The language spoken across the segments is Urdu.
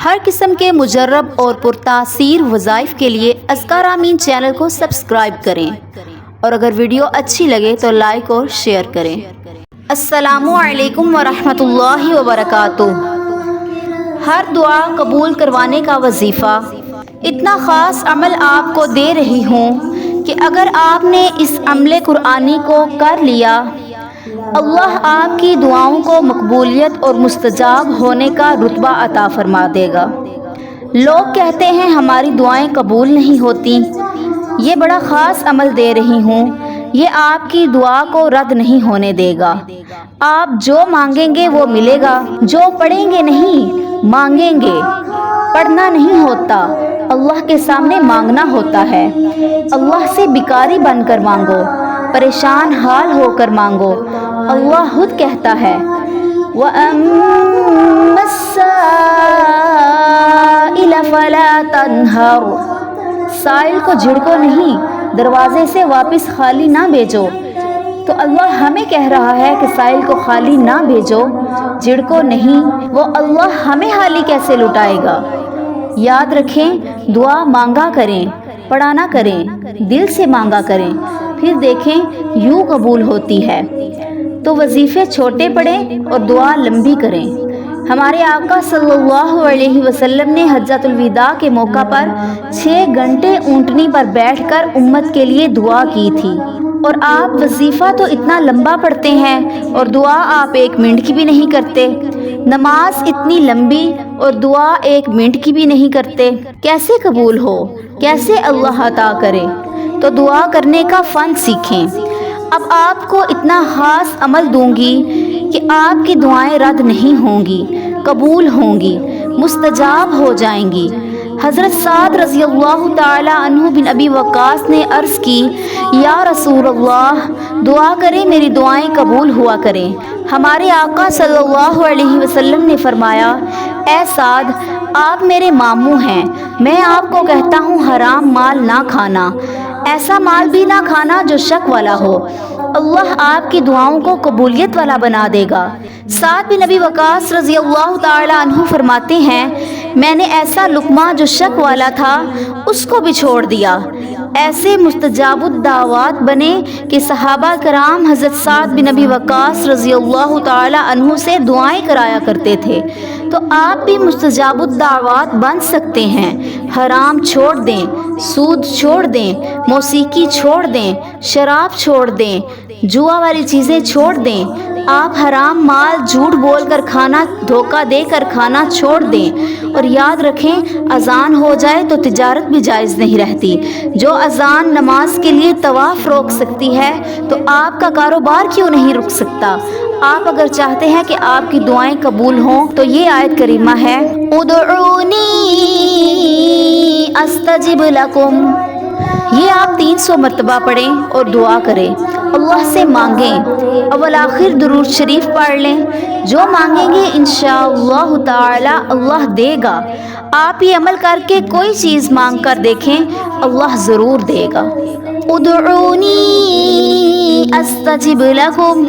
ہر قسم کے مجرب اور پرتاثیر وظائف کے لیے اذکار آمین چینل کو سبسکرائب کریں اور اگر ویڈیو اچھی لگے تو لائک اور شیئر کریں۔ السلام علیکم ورحمۃ اللہ وبرکاتہ۔ ہر دعا قبول کروانے کا وظیفہ اتنا خاص عمل آپ کو دے رہی ہوں کہ اگر آپ نے اس عمل قرآنی کو کر لیا، اللہ آپ کی دعاؤں کو مقبولیت اور مستجاب ہونے کا رتبہ عطا فرما دے گا۔ لوگ کہتے ہیں ہماری دعائیں قبول نہیں ہوتی، یہ بڑا خاص عمل دے رہی ہوں، یہ آپ کی دعا کو رد نہیں ہونے دے گا۔ آپ جو مانگیں گے وہ ملے گا، جو پڑھیں گے نہیں مانگیں گے۔ پڑھنا نہیں ہوتا، اللہ کے سامنے مانگنا ہوتا ہے۔ اللہ سے بھکاری بن کر مانگو، پریشان حال ہو کر مانگو۔ اللہ خود کہتا ہے وَأَمَّا السَّائِلَ فَلَا تَنْهَرْ، سائل کو جھڑکو نہیں، دروازے سے واپس خالی نہ بھیجو۔ تو اللہ ہمیں کہہ رہا ہے کہ سائل کو خالی نہ بھیجو، جھڑکو نہیں، وہ اللہ ہمیں خالی کیسے لٹائے گا۔ یاد رکھیں، دعا مانگا کریں، پڑھا نہ کریں، دل سے مانگا کریں، پھر دیکھیں یوں قبول ہوتی ہے۔ تو وظیفے چھوٹے پڑھیں اور دعا لمبی کریں۔ ہمارے آقا صلی اللہ علیہ وسلم نے حجۃ الوداع کے موقع پر 6 گھنٹے اونٹنی پر بیٹھ کر امت کے لیے دعا کی تھی، اور آپ وظیفہ تو اتنا لمبا پڑھتے ہیں اور دعا آپ 1 منٹ کی بھی نہیں کرتے۔ نماز اتنی لمبی اور دعا 1 منٹ کی بھی نہیں کرتے، کیسے قبول ہو، کیسے اللہ عطا کرے؟ تو دعا کرنے کا فن سیکھیں۔ اب آپ کو اتنا خاص عمل دوں گی کہ آپ کی دعائیں رد نہیں ہوں گی، قبول ہوں گی، مستجاب ہو جائیں گی۔ حضرت سعد رضی اللہ تعالی عنہ بن ابی وقاص نے عرض کی، یا رسول اللہ، دعا کریں میری دعائیں قبول ہوا کریں۔ ہمارے آقا صلی اللہ علیہ وسلم نے فرمایا، اے سعد، آپ میرے ماموں ہیں، میں آپ کو کہتا ہوں حرام مال نہ کھانا، ایسا مال بھی نہ کھانا جو شک والا ہو، اللہ آپ کی دعاؤں کو قبولیت والا بنا دے گا۔ سعد بن ابی وقاص رضی اللہ تعالی عنہ فرماتے ہیں، میں نے ایسا لقمہ جو شک والا تھا اس کو بھی چھوڑ دیا۔ ایسے مستجاب الدعوات بنے کہ صحابہ کرام حضرت سعد بن ابی وقاص رضی اللہ تعالی عنہ سے دعائیں کرایا کرتے تھے۔ تو آپ بھی مستجاب الدعوات بن سکتے ہیں۔ حرام چھوڑ دیں، سود چھوڑ دیں، موسیقی چھوڑ دیں، شراب چھوڑ دیں، جوا والی چیزیں چھوڑ دیں۔ آپ حرام مال جھوٹ بول کر کھانا، دھوکہ دے کر کھانا چھوڑ دیں، اور یاد رکھیں اذان ہو جائے تو تجارت بھی جائز نہیں رہتی۔ جو اذان نماز کے لیے طواف روک سکتی ہے تو آپ کا کاروبار کیوں نہیں رک سکتا؟ آپ اگر چاہتے ہیں کہ آپ کی دعائیں قبول ہوں تو یہ آیت کریمہ ہے، ادعونی استجب لکم۔ یہ آپ 300 مرتبہ پڑھیں اور دعا کریں، اللہ سے مانگیں، اول آخر درود شریف پڑھ لیں، جو مانگیں گے انشاءاللہ تعالی اللہ دے گا۔ آپ یہ عمل کر کے کوئی چیز مانگ کر دیکھیں، اللہ ضرور دے گا۔ ادعونی استجب لکم،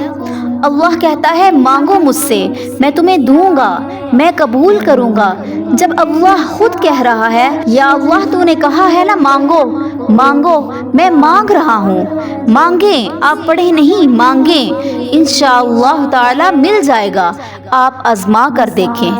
اللہ کہتا ہے مانگو مجھ سے، میں تمہیں دوں گا، میں قبول کروں گا۔ جب اللہ خود کہہ رہا ہے، یا اللہ تو نے کہا ہے نا مانگو مانگو، میں مانگ رہا ہوں، مانگیں، آپ پڑھیں نہیں مانگیں، انشاءاللہ تعالی مل جائے گا۔ آپ آزما کر دیکھیں۔